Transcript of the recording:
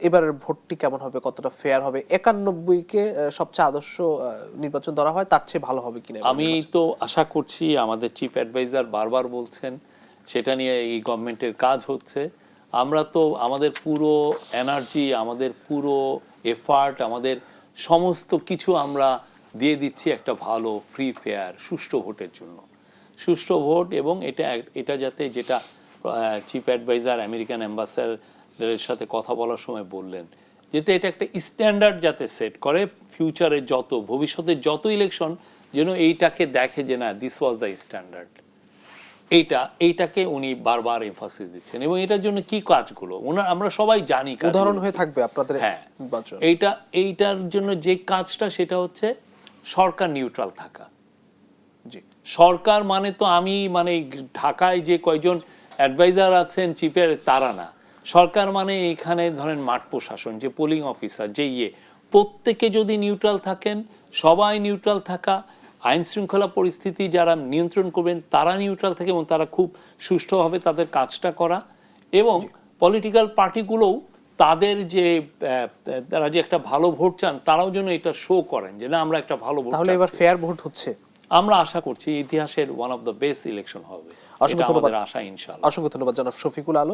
এবারের ভোটটি কেমন হবে, কতটা ফেয়ার হবে? 91-কে সবচেয়ে আদর্শ নির্বাচন ধরা হয়, তার চেয়ে ভালো হবে কিনা? আমি তো আশা করছি, আমাদের চিফ অ্যাডভাইজার বারবার বলছেন, সেটা নিয়ে এই গভর্নমেন্টের কাজ হচ্ছে। আমরা তো আমাদের পুরো এনার্জি, আমাদের পুরো এফার্ট, আমাদের সমস্ত কিছু আমরা দিয়ে দিচ্ছি একটা ভালো ফ্রি ফেয়ার সুষ্ঠু ভোটের জন্য। সুষ্ঠু ভোট, এবং এটা যাতে, যেটা চিফ অ্যাডভাইজার আমেরিকান অ্যাম্বাসাডারের সাথে কথা বলার সময় বললেন, যাতে এটা একটা স্ট্যান্ডার্ড যাতে সেট করে ফিউচারের ভবিষ্যতের যত ইলেকশন, যেন এইটাকে দেখে যে না, দিস ওয়াজ দ্য স্ট্যান্ডার্ড। এইটাকে উনি বারবার এমফাসিস দিচ্ছেন। এবং এটার জন্য কি কাজগুলো আমরা সবাই জানি, উদাহরণ হয়ে থাকবে আপনাদের। হ্যাঁ, নির্বাচন এইটার জন্য যে কাজটা, সেটা হচ্ছে সরকার নিউট্রাল থাকা। জি, সরকার মানে তো আমি মানে ঢাকায় যে কয়জন অ্যাডভাইজার আছেন চিফের, তারা না। সরকার মানে এখানে ধরেন মাঠ প্রশাসন, যে পোলিং অফিসার, যে প্রত্যেকে যদি নিউট্রাল থাকেন, সবাই নিউট্রাল থাকা, আইন শৃঙ্খলা পরিস্থিতি যারা নিয়ন্ত্রণ করবেন তারা নিউট্রাল থাকে, এবং তারা খুব সুষ্ঠুভাবে তাদের কাজটা করা। এবং পলিটিক্যাল পার্টিগুলোও তাদের যে তারা যে একটা ভালো ভোট চান, তারাও যেন এটা শো করেন যে না, আমরা একটা ভালো ভোট। তাহলে এবার ফেয়ার ভোট হচ্ছে। আমরা আশা করছি ইতিহাসের one of the best election হবে। অসংখ্য ধন্যবাদ। আমাদের আশা, ইনশাআল্লাহ। অসংখ্য ধন্যবাদ জনাব শফিকুল আলম।